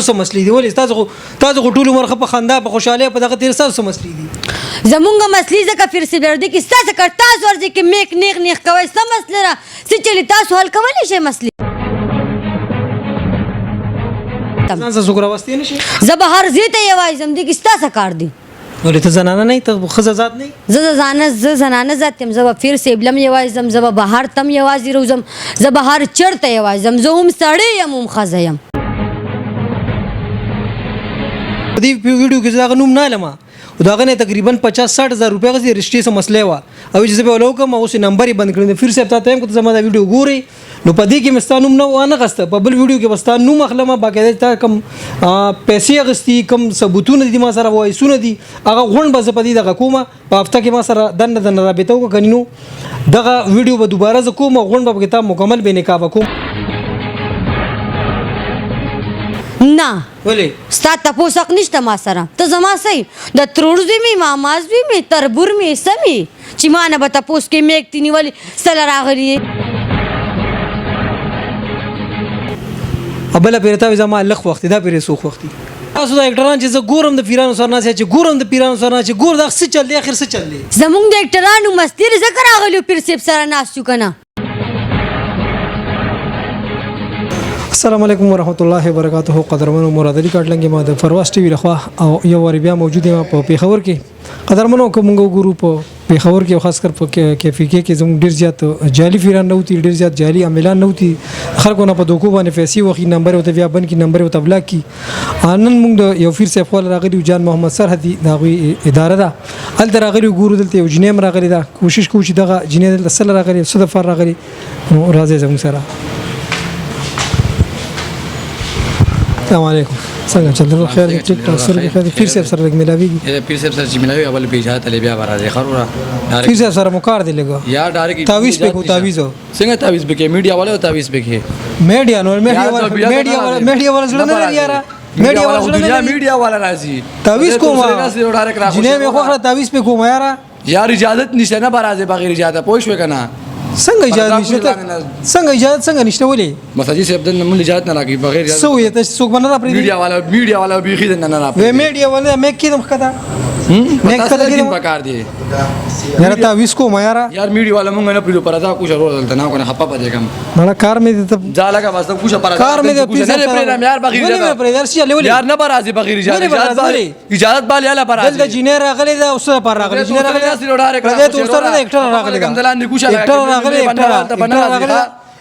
تاسو څه مسلې دي ولې تاسو ټول عمر په خندا په خوشاله په دغه تیر تاسو څه مسلې دي زمونږ مسلې ځکه پیر سی ورده کې ستاسو کړ تاسو ورځي کې میک نیغ کوي څه مسله را چې چلی تاسو حل کولی شئ مسلې ځان څه سوګرا واستې نشي زه به هر ځای ته یوازې ځم دې کې ستاسو کار دی ولې ته زنانه نه ته ښځه ذات نه زه زنانه ذات یم زه به پیر صاحب لم یوازې ځم زه به بهر تم یوازې روزم زه به هر چرته یوازې ځم زه هم سړی یم هم ښځه یم په دې ویډیو کې زه هغه نوم نه علمه او دغه نه تقریبا 50-60 هزار روپۍ غوښتي رښتې څه مسله وه او چې زه به ولو کوم اوس نمبر یې بند کړی پیر صاحب ته هم که زما دا ویډیو ګوري نو په دې کې مې ستا نوم نه وانه غسته په بل ویډیو کې به ستا نوم اخلم باقاعده تا کوم پیسې اخیستي کوم ثبوتونه دي ما سره وایسونه دي هغه غونډ به زه په دې دغه کومه په هفته کې ما سره دننه رابطه وکړه کني نو دغه ویډیو به دوباره زه کوم غونډ به پکې تا مکمل بې نقابه کوم نه ولې ستا تپوس حق نشته ما سره ته زما صحیح د ترور زوی مې ماماز زوی مې تربور مې څه مې چې ما نه به تپوس کې میک تی نیولې سله راغلي بله پیره تا زما لخ وختي دا پیرې سوخ وختي تاسو دا اکټران چې زه ګورم د پیرانو سره ناست چې ګورم د پیرانو سره چې ګور دا څه چل دی اخر څه چل دی زمونږ د اکټرانو مستي ځکه راغلي پیر صاحب سره ناست یو که نه السلام علیکم ورحمۃ اللہ وبرکاتہ قدرمنو مراد علي کاټلنګ ما د فرواز ټي وی لخوا او یو وری بیا موجود یم په پیښور کې قدرمنو کومو ګورو په پیښور کې خاص کر په کیفیکې کې زموږ ډیر زیات جعلي فیران نوتی ډیر زیات جعلي عملان نوتی خلکو نه په دوکو باندې پیسې وخی نمبر او بیا بن کې نمبر او تبلا کې انن موږ د یو فیر صاحب خپل راغلی جان محمد سرحدي دا غوي اداره ده ال راغلی ګورو دلته یو جنیم راغلی دا کوشش کوو چې دغه جنې دلته سره راغلی صدفه راغلی نو راځي زموږ سره السلام علیکم څنګه چل رہا خیر ٹھیک ٹھاک سر خیر پیر صاحب سره لګ ملاویږي پیر صاحب سره چې ملاوي اول به اجازه تلې بیا راځي خرورا پیر صاحب سره مکار دی لګو یا ډایرکټ تعویذ په کو تعویذ څنګه تعویذ به کې میډیا والے تعویذ به کې میډیا نو میډیا والا زړه نه یاره میډیا والا راځي تعویذ کوم جنې مې خو تعویذ په کوم یاره یار اجازه نشته نه برازه بغیر اجازه پوه شو کنه څنګه اجازه نشته څنګه نشته ولې مساجد صاحب د موږ اجازه نه راکې بغیر اجازه سو یې ته څوک باندې راپری میډیا والا بيخي نه راپری وې میډیا والا مې کېدم خدا مې کله کې پکار دی یاره تعویذ کوم یاره یار میډیا والا مونږ نه پریو پردا کوشش ورته نه کنه خپه پدې کم مړه کار مې ته ځاله کا واسطه کوشش پردا کار مې ته نه پرې یار بغیر اجازه پرې درشي لولې یار نه برازي بغیر اجازه بال یاله برازي دلته جنې راغلي دا اوسه پر راغلي جنې راغلي راځي ته اوسه نه اکټر راغلي کمدلان کوشش راغلي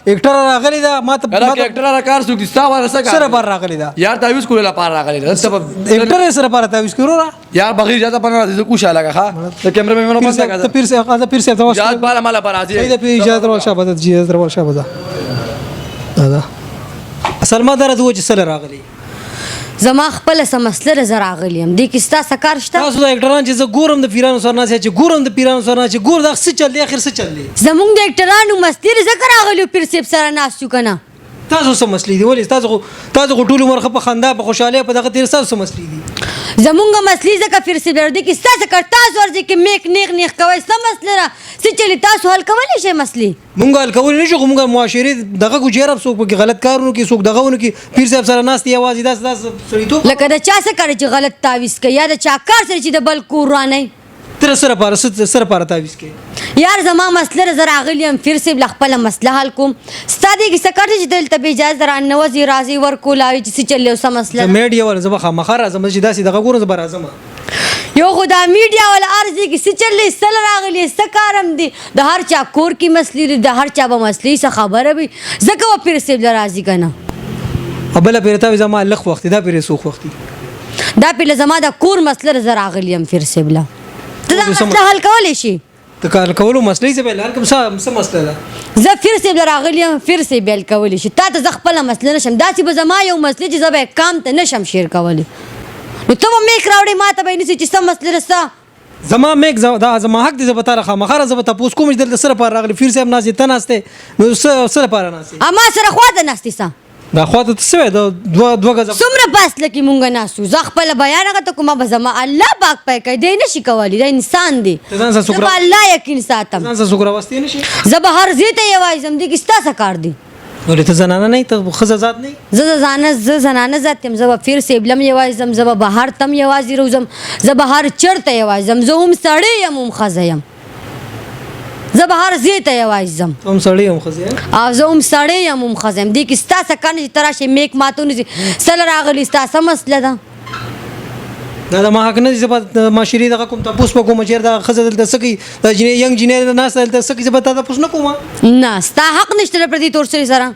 اکټر راغلی دا ما ته اکټر را کار سو کیستا ورسه سره بار راغلی دا یار تعویذ کول لا پار راغلی دا اکټر سره بار تعویذ کړو را یار بغیر اجازه پنه راځي کوشا لگا ها د کیمرا مې منو پاسه ته پیر سے ته یاد بار مالا پر راځي دا پیر اجازه ور شابه اجازه ور شابه دا اصل ما درته و چې سره راغلی زما خپل سمسله زه راغلی یم دې کې ستاسو کار شته تاسو د اکټران چې زه ګورم د پیرانو سره ناست چې ګورم د پیرانو سره چې ګور دا څه چل دی اخر څه چل دی زمونږ د اکټرانو مستي ځکه راغلی پیر صاحب سره ناست یو که نه تاسو څه مسلې دي ولې تاسو ټول عمر په خندا په خوشاله په دغه تیر تاسو څه مسلې دي زمونږ مسلې ځکه پیر صاحب ورده کې ستاسو کړ تاسو ورځي کې میک نیغ کوي څه مسله را چې چلی تاسو حل کولی شئ مسلې مونږ حل کولی نشو مونږ معاشري دغه ګجرب څوک په غلط کارونو کې څوک دغه ونه کې پیر صاحب سره ناست یوازې داس سړیتوب لکه د چا څه کړی چې غلط تعویذ کوي یا د چا کار سره چې د بل کور رانی تر سره پاره تعویذ کې یار زما مسله زه راغلی یم پیر صاحب خپله مسله حل کوم ستا دې کې څه کار چې دلته به اجازه راننوځي راځي ورکول اوي چې څه چلې څه مسله میډیا والا زه به خامخا راځم چې داسې دغه ګورم زه به راځم یو خو دا میډیا والا ارزي کې څه چلې سل راغلی څه کارم دی د هر چا کور کې مسلې دي د هر چا به مسلې څه خبره وي ځکه به پیر صاحب راځي که نه بله پیرتا زما لخ وختي دا پیرې سوخ وختي دا پیله زما د کور مسله زه راغلی یم پیر صاحب له ته دا مسله حل کولی شي ته کار کولو مسلې څه به حل کوم څه مسله ده زه پیر صاحب راغلی یم پیر صاحب حل کولی شي تا ته زه خپله مسله نشم داسې به زما یو مسلې چې زه به کام ته نشم شیر کولی نو ته به میک راوړې ما ته به یې نیسې چې څه مسله ده ستا زما میک دا زما حق دی زه به تا خامخا زه به تپوس کوم چې دلته سره پاره راغلی پیر صاحب ناستې ته ناستې نو سره پاره ناستې اما سره خواته ناستې سه دا خواته ته څه وایې دوه غزه څومره فاصله کې مونږ ناستو زه خپله بیان هغه ته کومه به زما الله پاک پی کوي دی نشي کولی دا انسان دی زه به الله یقین ساتم ځان سره سوګرا واستې نشي زه به هر ځای ته یوازې ځم دې کې ستاسو کار دی ولې ته زنانه نه ته ښځه ذات نه زه زنانه ذات یم. زه به پیر صاحب لم یوازې ځم، زه به بهر تم یوازې روزم، زه به هر چرته یوازې ځم، زه هم سړی یم هم ښځه یم، زه به هر ځای ته یوازې ځم هم سړی هم ښځه او زه هم سړی یم هم ښځه یم. دې کې ستا څه کار نه چې ته راشې میک ماته ونیسې سله راغلي ستا څه مسله ده؟ دا د ما حق نه دي. زه به معاشرې دغه کوم تپوس په کوم چېر د ښځه دلته څه کوي د ینګ جینۍ ناسته دلته څه کوي، زه به تا تپوس نه کوم. نه ستا حق نشته د پردي تور سړي سره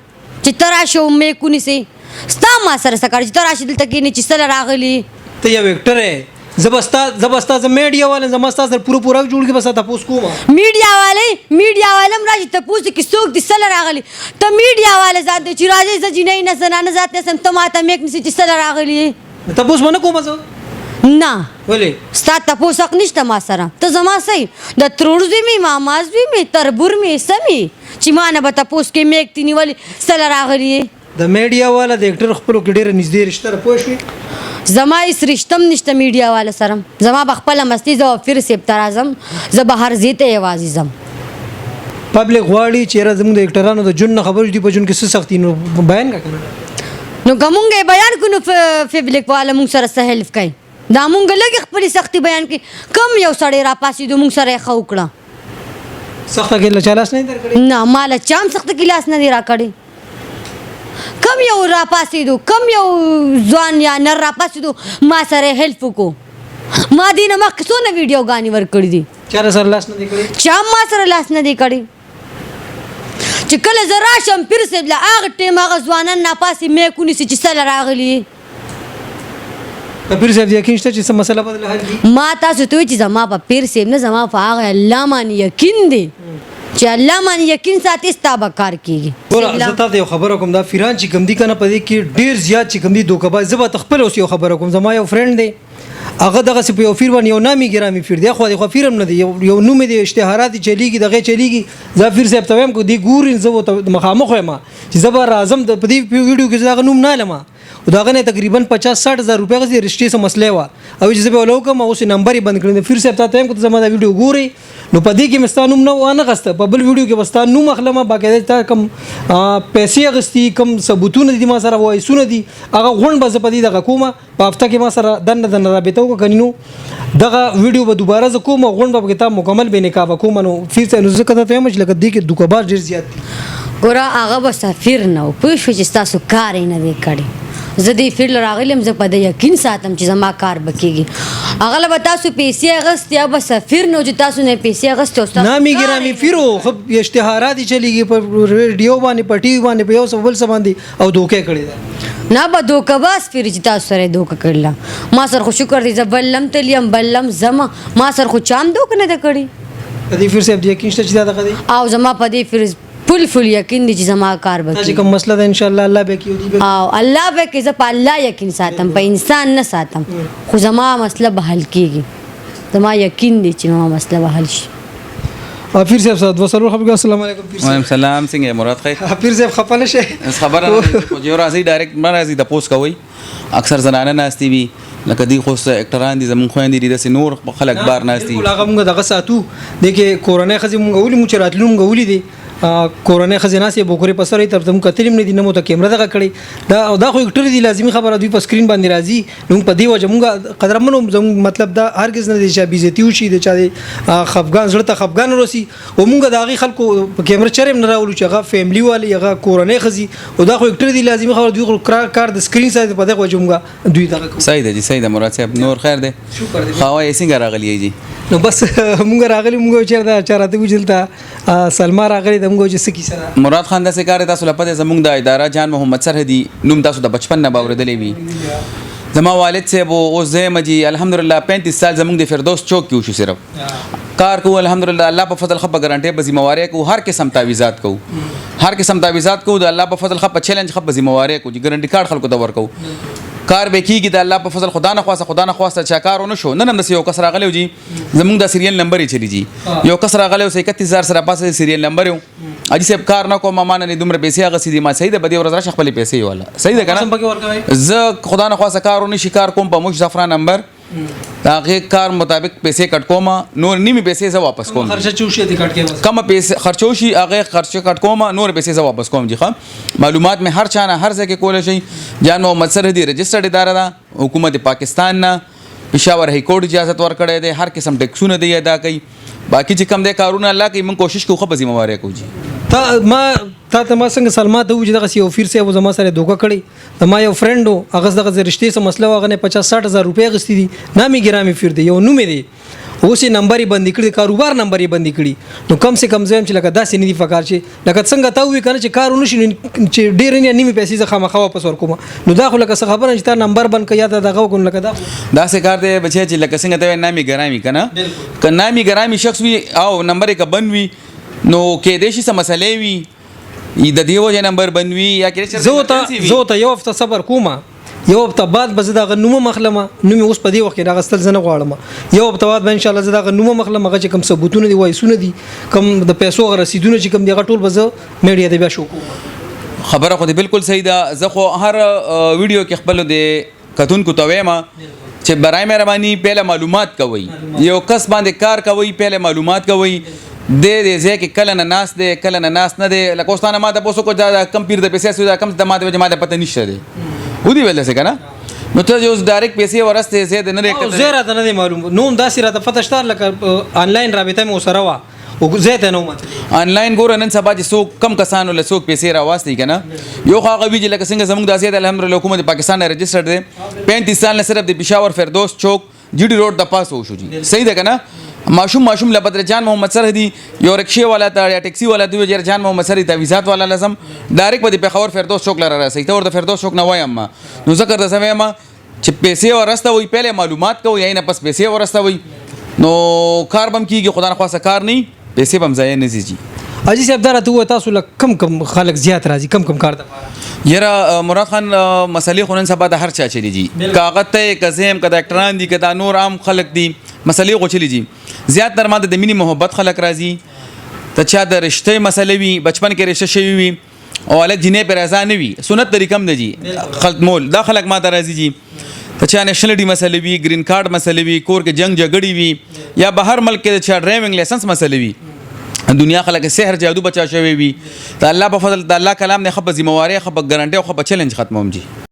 چې ته راشې او میک ونیسې. ستا ما سره څه کار چې ته راشې دلته کښېنې چې سله راغلي. ته یو اکټر یې، زه به ستا زه میډیا والا زما ستا سره پوره جوړ کړي، به ستا تپوس کوم. میډیا والا هم راشي تپوس کې څوک دي سله راغلي. ته میډیا والا ذات دی چې راځې زه جینۍ نه زنانه ذات نه سم، ته ماته میک نیسې چې سله راغلي. تپوس به نه کوم زه. نه ولې ستا تپوس حق نشته ما سره. ته زما صحیح د ترور زوی مې ماماز زوی مې تربور مې سمې چې ما نه به تپوس کې میک تی نیولې سله راغلي. د میډیا والا د اکټر خپلو کې ډېره نږدې رشته ده، پوه شوې؟ زما هېڅ رشته هم نشته میډیا والا سره. زما به خپله مستي زه به پیر صاحب ته راځم، زه به هر ځای ته یوازې ځم. پبلک غواړي چې یاره زموږ د اکټرانو د ژوند نه خبر دي، په ژوند کې څه سختي نو بیان کا کنه. نو که مونږ یې بیان کړو نو پبلک والا مونږ سره څه هیلپ کوي؟ دا مونږ لږې خپلې سختي بیان کړي. کم یو سړی راپاسېدو مونږ سره یې ښه وکړه. سخته کې له چا لاس نه دی درکړی؟ نه ما له چا هم سخته ګیلاس نه دی راکړی. کم یو راپاسېدو، کم یو ځوان یا نر راپاسېدو ما سره یې هیلپ وکړو. ما دې نه مخکې څونه ویډیوګانې ورکړي دي. چا سره لاس نه دی کړی؟ چا هم ما سره لاس نه دی کړی. چې کله زه راشم پیر صاحب له هغه ټیم هغه ځوانان ناپاسې میک ونیسي چې سله راغلي. په پیر صاحب یقین شته چې څه مسله به حل کړي؟ ما تاسو ته وایي چې زما په پیر صاحب نه زما په هغه الله باندې یقین دی چې الله باندې یقین ساتي ستا به کار کېږي. ګوره زه تا ته یو خبره کوم، دا فیران چې کوم دي که نه په دې کې ډېر زیات چې کوم دي دوکهباز. زه به ته خپله اوس یو خبره کوم، زما یو فرینډ دی هغه دغسې په یو فیر باندې یو نامي ګرامي فیر دی، خو فیر هم نه دی، یو نوم دی، اشتهارات یې چلیږي دغه چلیږي. زه فیر صاحب ته وایم که دې ګوري زه ورته مخامخ وایم چې زه به راځم په دې ویډیو کې زه هغه نوم نه علم او دغه نه تقریبا 50-60 هزار روپۍ غږ رشتې څه مسله وه او چې زه به ولو کوم اوس نمبر یې بند کړی. فیر صاحب ته وایم که زما دا ویډیو ګوري نو په دې کې مې ستا نوم نه وانه غسته، په بل ویډیو کې به ستا نوم اخلم، باقاعده تا کوم پیسې اخیستي کوم ثبوتونه دي ما سره وایسونه دي هغه غونډ به زه په دې دغه کومه په هفته کې ما سره دننه رابطه وکړه کني نو دغه ویډیو به دوباره زه کوم غونډ به کتاب مکمل به نکاح وکوم. نو فیر صاحب زه کته ته مچ لکه دې کې دوکهباز ډېر زیات دي. ګوره هغه به سفیر نه و، پوه شوې چې ستاسو کار یې نه دی کړی. زه دې فیر راغلم، زه په دې یقین ساتم چې زما کار به کېږي. هغه له به تاسو پیسې اخیستې یا به سفیر نه و چې تاسو نه پیسې اخیستې او ستاسو نامي ګرامي فیر و، خو اشتهارات یې چلیږي په ریډیو باندې په ټي وي باندې په یو څه بل څه باندې او دوکه کړې ده. نه به دوکهباز فیر چې تاسو سره یې دوکه کړله. ما سره خو شکر دی زه بل لم تللی یم بل لم ځمه، ما سره خو چا هم دوکه نه ده کړې. په دې فیر صاحب دې یقین شته چې دا دغه دی او زما په دې فیر فل یقین دی چې زما کار به چې کوم مسله ده ان شاء الله الله به کوي او الله به کې زه په الله یقین ساتم، په انسان نه ساتم، خو زما مسله به حل کېږي. زما یقین دی چې زما مسله به حل شي. پیر صاحب صاحب وسلام خبر السلام علیکم. پیر صاحب وعلیکم السلام، څنګه مراد خیر؟ پیر صاحب خپه نه شي خبره جو راځي ډایرکټ ما راځي د پوس کوي اکثر زنانه ناستي وي لکه دی خو اکټران دي زمون خويندې دي د نور خلک بار ناستي. هغه موږ دغه ساتو دغه کورونه خزي موږ ولې مو چراتلو موږ ولې دي کورونه خزینه سي بوکوري پسرې تر تم کتلم نه دي نمو ته کیمرا دغه کړی دا خو اکټر دي لازمي خبره دوی په سکرین باندې راځي نو په دی وجه موږ قدرمنو زموږ مطلب دا هرگز نه دي چې بیزتی وشي د چا خفغان زړه ته خفغان ورسي او موږ دغه خلکو په کیمرا چرېم نه راولو چې هغه فیملی والی هغه کورونه خزي او دا خو اکټر دي لازمي خبره دوی کار د سکرین سره په دغه وجه موږ دوی دغه صحیح دی صحیح دی مراد صاحب نور خیر دی شکر دی خو یې څنګه راغلی جی نو بس موږ راغلی موږ چیرته چارته وجلته سلمہ راغلی د موږ چې سکی سره مراد خان د سکار تاسو لپاره زموږ د اداره جان محمد سرحدي نوم تاسو د بچپن نه باورېدلې وي زما والد صاحب او زم جی الحمدلله 35 سال زموږ د فردوس چوک کې شو صرف کار کو الحمدلله الله په فضل خپ ګارانټي په ذمہواری کو هر قسم تعویزات کو هر قسم تعویزات کو د الله په فضل خپ چیلنج خپ ذمہواری کو ګارانټي کارت خلکو ته ورکو کار به کیږي د الله په فضل خدا نه خواسته چا کارونه شو نن هم د یو کس راغلی جی زموږ د سیریل نمبر یې چلی جی یو کس راغلی 31000 سره پاسه سیریل نمبر یو اجي صاحب کار نه کوم ما نه دومره پیسې هغه سیدی ما صحیح ده بده ورځ خپل پیسې والا صحیح ده کنه زه خدا نه خواسته کارونه شکار کوم په مش زفران نمبر هغه کار مطابق پیسې کټ کوم نور نیمه پیسې زه واپس کوم خرچه چوشي ته کټ کې بس کم پیسې خرچو شي هغه خرچه کټ کوم نور پیسې زه واپس کوم جی ښه معلومات مې هر چانه هر ځای کې کول شي جان محمد سرحدي رجسټرډ اداره ده حکومت پاکستان نه پېښور های کورټ اجازه ورکړی دی هر قسم ټیکسونه دی ادا کوي باقي چې کم دی کارونه الله کوي موږ کوشش کوو خو به ذمہواری کوو جی تا ما څنګه سلما ته وځي دغه یو فیر سه زما سره دوکه کړی د ما یو فرند هغه دغه رشتې سره مسله واغ نه 50-60 هزار روپۍ غستې دي نامي ګرامي فیر دی یو نوم دی اوس یې نمبر یې بندي کړی کاروبار نمبر یې بندي کړی نو کم سے کم زم چې لکه داسې نه دی فکر چې لکه څنګه تا وی کنه چې کار ونشي چې ډیر نه نیمه پیسې ځخه مخه واپس ورکوم نو دا خو لکه څه خبره چې تا نمبر بند کیا ته دغه کوم لکه دا څه کار دی بچی چې لکه څنګه ته نامي ګرامي کنه ک نامي ګرامي شخص وي او نمبر یې ک بند وي نو کې دیشي سم مسلې وي د دیو جن نمبر بنوي یا کې زه ته یو هفته صبر کوم یو هفته بعد به زه دغه نومه مخلمه نوم اوس په دې وخت کې راغستل زنه غواړم یو هفته بعد به ان شاء الله زه دغه نومه مخلمه چې کوم ثبوتونه دي وایسونه دي کوم د پیسو رسیدونه چې کوم دی ټول به زه میډیا ته بیا شو کوم خبره خو دې بالکل صحیح ده زه خو هر ویډیو کې خپل د کتونکو ته وایم چې برای مهرباني پهله معلومات کوي یو کس باندې کار کوي پهله معلومات کوي د دې ځکه کله نه ناس دی کله نه ناس نه دی لکه اوستانه ما د پوسو کو دا کم پیر د پیسې سودا کم د ما د پته نشته دی ودی ویل څه کنه نو ته جو ډایرکټ پیسې ورسته زه د نه کړه زه راته نه معلوم نو داسې راته پته شته لکه آنلاین رابطه مې سره وا او زه ته نو مته آنلاین ګور نن سبا چې سو کم کسانو له سو پیسې راوستي کنه یو خو هغه ویل لکه څنګه زموږ د اسیت الحمدلله حکومت پاکستان نه رجسټرډ دی 35 سال نه صرف د پېښور فردوس چوک جی ډی روډ د پاس وو شو جی صحیح ده کنه ماشوم له بدر جان محمد سرحدي یو رکشې والا ته یا ټیکسي والا دی جر جان محمد سرحدي ته ویزات والا لازم ډایرکټ په پېښور فردوس چوک لره راسي ته ور د فردوس چوک نه وایم نو ذکر د سمه ما چې پیسې ورسته وي پهله معلومات کوي یا نه پس پیسې ورسته وي نو کار بم کیږي خدای نه خواسته کار نه پیسې بم ځای نه زیږي اجي صاحب دره ته تاسو له کم خلک زیات راځي کم کار د یرا مراد خان مسلې خونن سبا د هر چا چلی جی کاغذ ته کزم کدا ډاکټران دي کدا نور عام خلک دي مسلې غو چلی جی زیات تر ماده د مینی محبت خلک راځي ته چا د رشته مسلې وي بچپن کې رشته شوی وي او الګ جنې پر رضا نه وي سنت طریقم نه جی خلق مول دا خلک ماته راځي جی ته چا نېشنلټي مسلې وي گرین کارت مسلې وي کور کې جنگ جګړې وي یا بهر ملک کې چا ډرایوینګ لایسنس مسلې وي دنیا خلک سحر جادو بچا شوی وي ته الله په فضل د الله کلام نه خپ ذمہواری خپ ګارانټي او خپ چیلنج ختموم جی